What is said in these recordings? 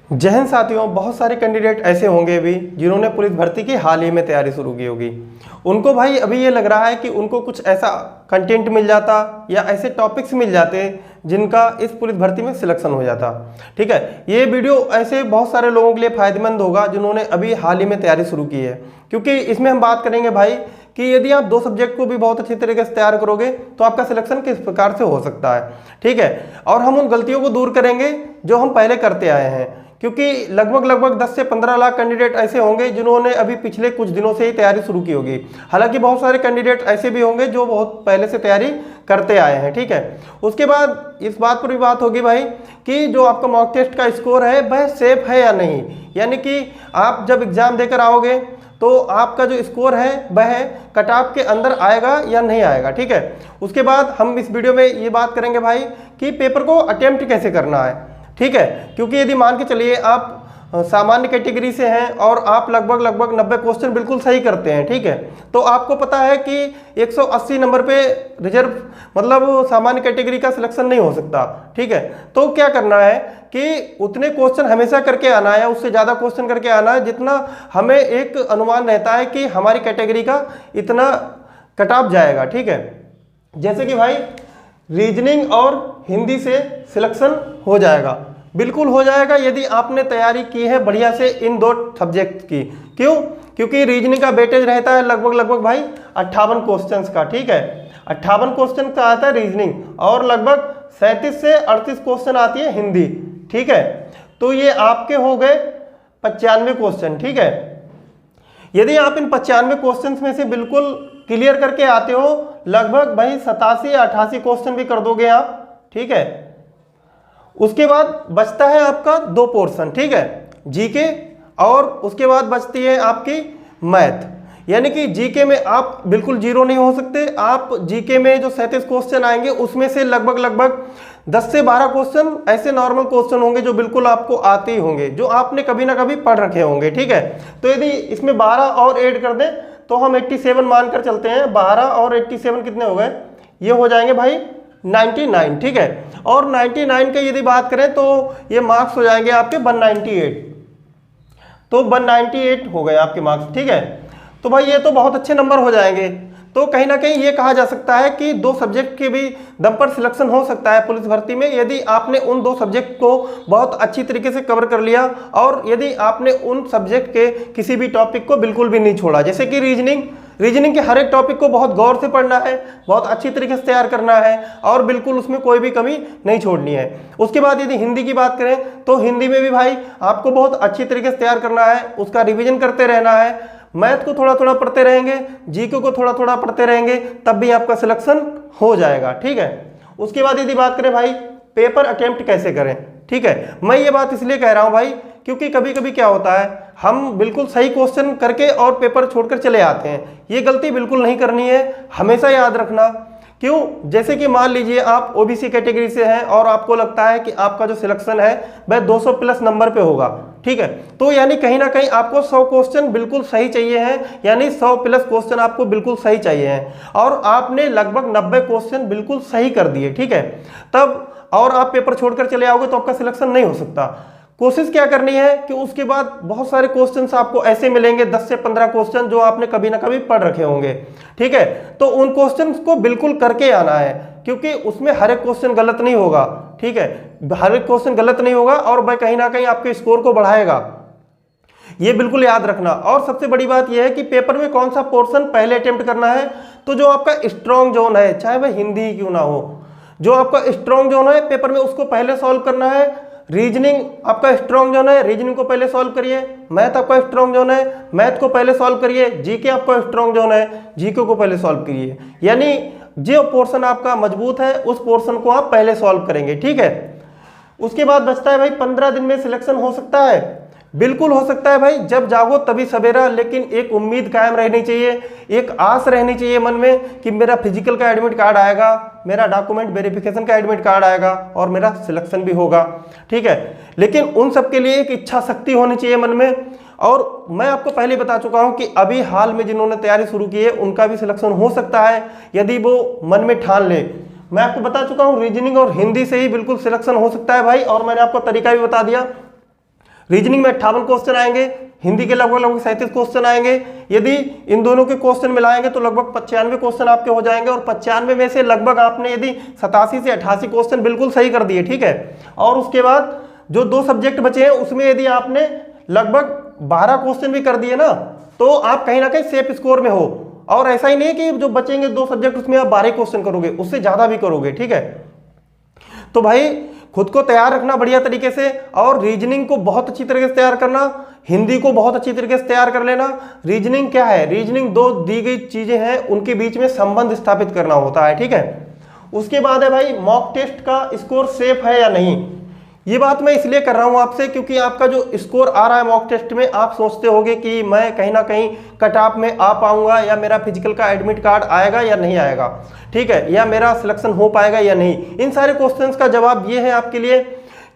जय हिंद साथियों, बहुत सारे कैंडिडेट ऐसे होंगे भी जिन्होंने पुलिस भर्ती की हाल ही में तैयारी शुरू की होगी। उनको भाई अभी ये लग रहा है कि उनको कुछ ऐसा कंटेंट मिल जाता या ऐसे टॉपिक्स मिल जाते जिनका इस पुलिस भर्ती में सिलेक्शन हो जाता। ठीक है, ये वीडियो ऐसे बहुत सारे लोगों के लिए फायदेमंद होगा जिन्होंने अभी हाल ही में तैयारी शुरू की है, क्योंकि इसमें हम बात करेंगे भाई कि यदि आप दो सब्जेक्ट को भी बहुत अच्छी तरीके से तैयार करोगे तो आपका सिलेक्शन किस प्रकार से हो सकता है। ठीक है, और हम उन गलतियों को दूर करेंगे जो हम पहले करते आए हैं, क्योंकि लगभग 10 से 15 लाख कैंडिडेट ऐसे होंगे जिन्होंने अभी पिछले कुछ दिनों से ही तैयारी शुरू की होगी। हालांकि बहुत सारे कैंडिडेट ऐसे भी होंगे जो बहुत पहले से तैयारी करते आए हैं। ठीक है, उसके बाद इस बात पर भी बात होगी भाई कि जो आपका मॉक टेस्ट का स्कोर है वह सेफ है या नहीं, यानी कि आप जब एग्जाम देकर आओगे तो आपका जो स्कोर है वह कट ऑफ के अंदर आएगा या नहीं आएगा। ठीक है, उसके बाद हम इस वीडियो में ये बात करेंगे भाई कि पेपर को अटेम्प्ट कैसे करना है। ठीक है, क्योंकि यदि मान के चलिए आप सामान्य कैटेगरी से हैं और आप लगभग 90 क्वेश्चन बिल्कुल सही करते हैं, ठीक है, तो आपको पता है कि 180 नंबर पे रिजर्व मतलब सामान्य कैटेगरी का सिलेक्शन नहीं हो सकता। ठीक है, तो क्या करना है कि उतने क्वेश्चन हमेशा करके आना है, उससे ज़्यादा क्वेश्चन करके आना है जितना हमें एक अनुमान रहता है कि हमारी कैटेगरी का इतना कट ऑफ जाएगा। ठीक है, जैसे कि भाई रीजनिंग और हिंदी से सिलेक्शन हो जाएगा, बिल्कुल हो जाएगा यदि आपने तैयारी की है बढ़िया से इन दो सब्जेक्ट की। क्यों? क्योंकि रीजनिंग का वेटेज रहता है लगभग भाई 58 क्वेश्चंस का। ठीक है, 58 क्वेश्चन का आता है रीजनिंग और लगभग 37 से 38 क्वेश्चन आती है हिंदी। ठीक है, तो ये आपके हो गए 95 क्वेश्चन। ठीक है, यदि आप इन 95 क्वेश्चन में से बिल्कुल क्लियर करके आते हो, लगभग भाई 87 या 88 क्वेश्चन भी कर दोगे आप। ठीक है, उसके बाद बचता है आपका दो पोर्शन। ठीक है, जीके और उसके बाद बचती है आपकी मैथ, यानी कि जीके में आप बिल्कुल जीरो नहीं हो सकते। आप जीके में जो 37 क्वेश्चन आएंगे उसमें से लगभग 10 से 12 क्वेश्चन ऐसे नॉर्मल क्वेश्चन होंगे जो बिल्कुल आपको आते ही होंगे, जो आपने कभी ना कभी पढ़ रखे होंगे। ठीक है, तो यदि इसमें 12 और ऐड कर दें तो हम 87 मानकर चलते हैं। 12 और 87 कितने हो गए? ये हो जाएंगे भाई 99। ठीक है, और 99 के यदि बात करें तो ये मार्क्स हो जाएंगे आपके 198, तो 198 हो गए आपके मार्क्स। ठीक है, तो भाई ये तो बहुत अच्छे नंबर हो जाएंगे। तो कहीं ना कहीं ये कहा जा सकता है कि दो सब्जेक्ट के भी दम पर सिलेक्शन हो सकता है पुलिस भर्ती में, यदि आपने उन दो सब्जेक्ट को बहुत अच्छी तरीके से कवर कर लिया और यदि आपने उन सब्जेक्ट के किसी भी टॉपिक को बिल्कुल भी नहीं छोड़ा। जैसे कि रीजनिंग के हर एक टॉपिक को बहुत गौर से पढ़ना है, बहुत अच्छी तरीके से तैयार करना है और बिल्कुल उसमें कोई भी कमी नहीं छोड़नी है। उसके बाद यदि हिंदी की बात करें तो हिंदी में भी भाई आपको बहुत अच्छी तरीके से तैयार करना है, उसका रिवीजन करते रहना है। मैथ को थोड़ा थोड़ा पढ़ते रहेंगे, जीके को थोड़ा थोड़ा पढ़ते रहेंगे, तब भी आपका सिलेक्शन हो जाएगा। ठीक है, उसके बाद यदि बात करें भाई पेपर अटेम्प्ट कैसे करें। ठीक है, मैं ये बात इसलिए कह रहा हूं भाई क्योंकि कभी कभी क्या होता है, हम बिल्कुल सही क्वेश्चन करके और पेपर छोड़कर चले आते हैं। ये गलती बिल्कुल नहीं करनी है, हमेशा याद रखना। क्यों? जैसे कि मान लीजिए आप ओबीसी कैटेगरी से हैं और आपको लगता है कि आपका जो सिलेक्शन है वह 200 प्लस नंबर पे होगा। ठीक है, तो यानी कहीं ना कहीं आपको 100 क्वेश्चन बिल्कुल सही चाहिए हैं, यानी 100 प्लस क्वेश्चन आपको बिल्कुल सही चाहिए हैं और आपने लगभग 90 क्वेश्चन बिल्कुल सही कर दिए। ठीक है, तब और आप पेपर छोड़कर चले आओगे तो आपका सिलेक्शन नहीं हो सकता। कोशिश क्या करनी है कि उसके बाद बहुत सारे क्वेश्चंस आपको ऐसे मिलेंगे, 10 से 15 क्वेश्चन जो आपने कभी ना कभी पढ़ रखे होंगे। ठीक है, तो उन क्वेश्चंस को बिल्कुल करके आना है, क्योंकि उसमें हर एक क्वेश्चन गलत नहीं होगा। ठीक है, हर एक क्वेश्चन गलत नहीं होगा और वह कहीं ना कहीं आपके स्कोर को बढ़ाएगा, ये बिल्कुल याद रखना। और सबसे बड़ी बात यह है कि पेपर में कौन सा पोर्शन पहले अटेम्प्ट करना है, तो जो आपका स्ट्रॉन्ग जोन है, चाहे वह हिंदी ही क्यों ना हो, जो आपका स्ट्रॉन्ग जोन है पेपर में उसको पहले सॉल्व करना है। रीजनिंग आपका स्ट्रॉन्ग जोन है, रीजनिंग को पहले सॉल्व करिए। मैथ आपका स्ट्रॉन्ग जोन है, मैथ को पहले सॉल्व करिए। जीके आपका स्ट्रॉन्ग जोन है, जीके को पहले सॉल्व करिए। यानी जो पोर्शन आपका मजबूत है उस पोर्शन को आप पहले सॉल्व करेंगे। ठीक है, उसके बाद बचता है भाई 15 दिन में सिलेक्शन हो सकता है। बिल्कुल हो सकता है भाई, जब जागो तभी सवेरा, लेकिन एक उम्मीद कायम रहनी चाहिए, एक आस रहनी चाहिए मन में कि मेरा फिजिकल का एडमिट कार्ड आएगा, मेरा डॉक्यूमेंट वेरिफिकेशन का एडमिट कार्ड आएगा और मेरा सिलेक्शन भी होगा। ठीक है, लेकिन उन सब के लिए एक इच्छा शक्ति होनी चाहिए मन में। और मैं आपको पहले बता चुका हूं कि अभी हाल में जिन्होंने तैयारी शुरू की है उनका भी सिलेक्शन हो सकता है यदि वो मन में ठान ले। मैं आपको बता चुका हूं रीजनिंग और हिंदी से ही बिल्कुल सिलेक्शन हो सकता है भाई, और मैंने आपको तरीका भी बता दिया। रीजनिंग में 58 क्वेश्चन आएंगे, हिंदी के लगभग लगभग 37 क्वेश्चन आएंगे। यदि इन दोनों के क्वेश्चन मिलाएंगे तो लगभग 95 क्वेश्चन आपके हो जाएंगे, और 95 में से लगभग आपने यदि 87 से 88 क्वेश्चन बिल्कुल सही कर दिए, ठीक है। और उसके बाद जो 2 सब्जेक्ट बचे हैं उसमें यदि आपने लगभग 12 क्वेश्चन भी कर दिए ना, तो आप कहीं ना कहीं सेफ स्कोर में हो। और ऐसा ही नहीं है कि जो बचेंगे 2 सब्जेक्ट उसमें आप 12 क्वेश्चन करोगे, उससे ज्यादा भी करोगे, ठीक है। तो भाई खुद को तैयार रखना बढ़िया तरीके से, और रीजनिंग को बहुत अच्छी तरीके से तैयार करना, हिंदी को बहुत अच्छी तरीके से तैयार कर लेना। रीजनिंग क्या है? रीजनिंग 2 दी गई चीजें हैं, उनके बीच में संबंध स्थापित करना होता है, ठीक है। उसके बाद है भाई मॉक टेस्ट का स्कोर सेफ है या नहीं। ये बात मैं इसलिए कर रहा हूं आपसे क्योंकि आपका जो स्कोर आ रहा है मॉक टेस्ट में, आप सोचते होगे कि मैं कहीं ना कहीं कट ऑफ में आ पाऊंगा, या मेरा फिजिकल का एडमिट कार्ड आएगा या नहीं आएगा, ठीक है, या मेरा सिलेक्शन हो पाएगा या नहीं। इन सारे क्वेश्चंस का जवाब ये है आपके लिए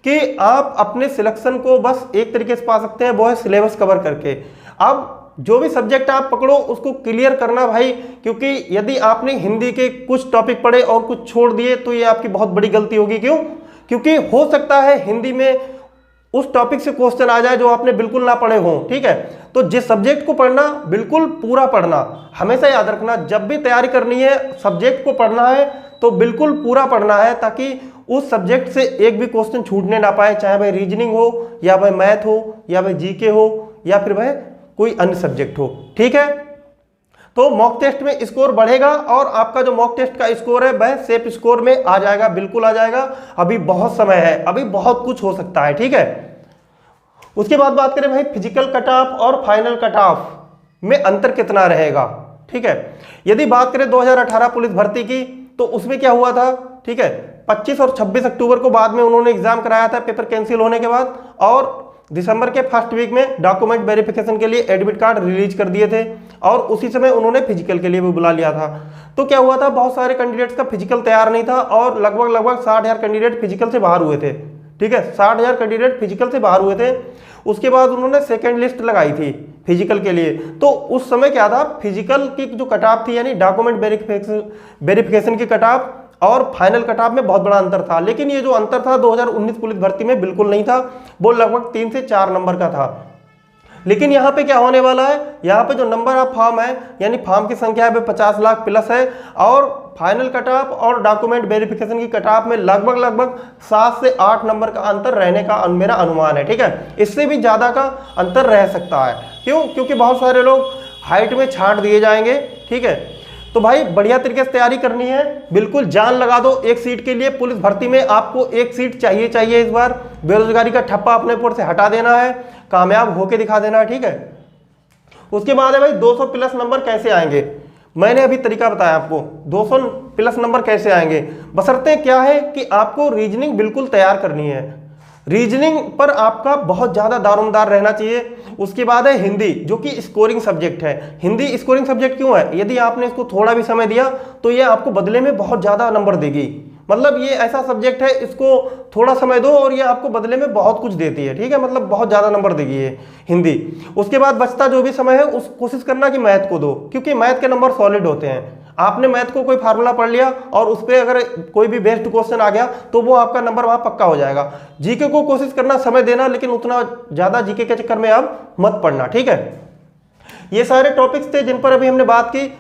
कि आप अपने सिलेक्शन को बस एक तरीके से पा सकते हैं, वो है सिलेबस कवर करके। अब जो भी सब्जेक्ट आप पकड़ो उसको क्लियर करना भाई, क्योंकि यदि आपने हिंदी के कुछ टॉपिक पढ़े और कुछ छोड़ दिए तो ये आपकी बहुत बड़ी गलती होगी। क्यों? क्योंकि हो सकता है हिंदी में उस टॉपिक से क्वेश्चन आ जाए जो आपने बिल्कुल ना पढ़े हों, ठीक है। तो जिस सब्जेक्ट को पढ़ना बिल्कुल पूरा पढ़ना, हमेशा याद रखना, जब भी तैयारी करनी है सब्जेक्ट को पढ़ना है तो बिल्कुल पूरा पढ़ना है, ताकि उस सब्जेक्ट से एक भी क्वेश्चन छूटने ना पाए, चाहे भाई रीजनिंग हो, या भाई मैथ हो, या भाई जीके हो, या फिर भाई कोई अन्य सब्जेक्ट हो, ठीक है। तो मॉक टेस्ट में स्कोर बढ़ेगा, और आपका जो मॉक टेस्ट का स्कोर है वह सेफ स्कोर में आ जाएगा, बिल्कुल आ जाएगा। अभी बहुत समय है, अभी बहुत कुछ हो सकता है, ठीक है। उसके बाद बात करें भाई फिजिकल कट ऑफ और फाइनल कट ऑफ में अंतर कितना रहेगा, ठीक है। यदि बात करें 2018 पुलिस भर्ती की, तो उसमें क्या हुआ था, ठीक है, 25 और 26 अक्टूबर को बाद में उन्होंने एग्जाम कराया था, पेपर कैंसिल होने के बाद, और दिसंबर के फर्स्ट वीक में डॉक्यूमेंट वेरिफिकेशन के लिए एडमिट कार्ड रिलीज कर दिए थे, और उसी समय उन्होंने फिजिकल के लिए भी बुला लिया था। तो क्या हुआ था, बहुत सारे कैंडिडेट्स का फिजिकल तैयार नहीं था, और लगभग 60,000 कैंडिडेट फिजिकल से बाहर हुए थे, ठीक है, 60,000 कैंडिडेट फिजिकल से बाहर हुए थे। उसके बाद उन्होंने सेकेंड लिस्ट लगाई थी फिजिकल के लिए। तो उस समय क्या था, फिजिकल की जो कट ऑफ थी, यानी डॉक्यूमेंट वेरिफिकेशन की कट ऑफ और फाइनल कट ऑफ में बहुत बड़ा अंतर था। लेकिन ये जो अंतर था 2019 पुलिस भर्ती में बिल्कुल नहीं था, वो लगभग 3 से 4 नंबर का था। लेकिन यहाँ पे क्या होने वाला है, यहाँ पे जो नंबर ऑफ फॉर्म है, यानी फॉर्म की संख्या है 50 लाख प्लस है, और फाइनल कट ऑफ और डॉक्यूमेंट वेरिफिकेशन की कट ऑफ में लगभग 7 से 8 नंबर का अंतर रहने का मेरा अनुमान है, ठीक है। इससे भी ज्यादा का अंतर रह सकता है। क्यों? क्योंकि बहुत सारे लोग हाइट में छांट दिए जाएंगे, ठीक है। तो भाई बढ़िया तरीके से तैयारी करनी है, बिल्कुल जान लगा दो एक सीट के लिए। पुलिस भर्ती में आपको एक सीट चाहिए इस बार। बेरोजगारी का ठप्पा अपने ऊपर से हटा देना है, कामयाब होके दिखा देना है, ठीक है। उसके बाद है भाई 200 प्लस नंबर कैसे आएंगे। मैंने अभी तरीका बताया आपको, 200 प्लस नंबर कैसे आएंगे। बशर्ते क्या है कि आपको रीजनिंग बिल्कुल तैयार करनी है, रीजनिंग पर आपका बहुत ज्यादा दारोमदार रहना चाहिए। उसके बाद है हिंदी, जो कि स्कोरिंग सब्जेक्ट है। हिंदी स्कोरिंग सब्जेक्ट क्यों है? यदि आपने इसको थोड़ा भी समय दिया तो ये आपको बदले में बहुत ज्यादा नंबर देगी। मतलब ये ऐसा सब्जेक्ट है, इसको थोड़ा समय दो और ये आपको बदले में बहुत कुछ देती है, ठीक है। मतलब बहुत ज्यादा नंबर देगी ये हिंदी। उसके बाद बचता जो भी समय है उस कोशिश करना कि मैथ को दो, क्योंकि मैथ के नंबर सॉलिड होते हैं। आपने मैथ को कोई फार्मूला पढ़ लिया और उस पर अगर कोई भी बेस्ड क्वेश्चन आ गया तो वो आपका नंबर वहां पक्का हो जाएगा। जीके को कोशिश करना समय देना, लेकिन उतना ज्यादा जीके के चक्कर में आप मत पढ़ना, ठीक है। ये सारे टॉपिक्स थे जिन पर अभी हमने बात की।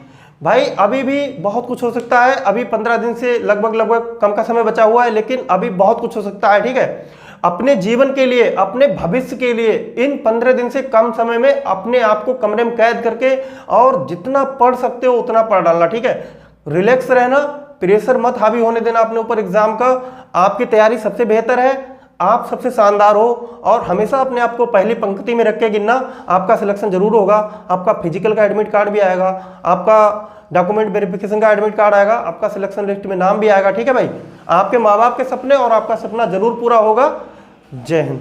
भाई अभी भी बहुत कुछ हो सकता है, अभी 15 दिन से लगभग कम का समय बचा हुआ है, लेकिन अभी बहुत कुछ हो सकता है, ठीक है। अपने जीवन के लिए, अपने भविष्य के लिए इन 15 दिन से कम समय में अपने आप को कमरे में कैद करके और जितना पढ़ सकते हो उतना पढ़ डालना, ठीक है। रिलैक्स रहना, प्रेशर मत हावी होने देना अपने ऊपर एग्जाम का। आपकी तैयारी सबसे बेहतर है, आप सबसे शानदार हो, और हमेशा अपने आप को पहली पंक्ति में रख के गिनना। आपका सिलेक्शन जरूर होगा, आपका फिजिकल का एडमिट कार्ड भी आएगा, आपका डॉक्यूमेंट वेरिफिकेशन का एडमिट कार्ड आएगा, आपका सिलेक्शन लिस्ट में नाम भी आएगा, ठीक है भाई। आपके माँ बाप के सपने और आपका सपना जरूर पूरा होगा। जय हिंद।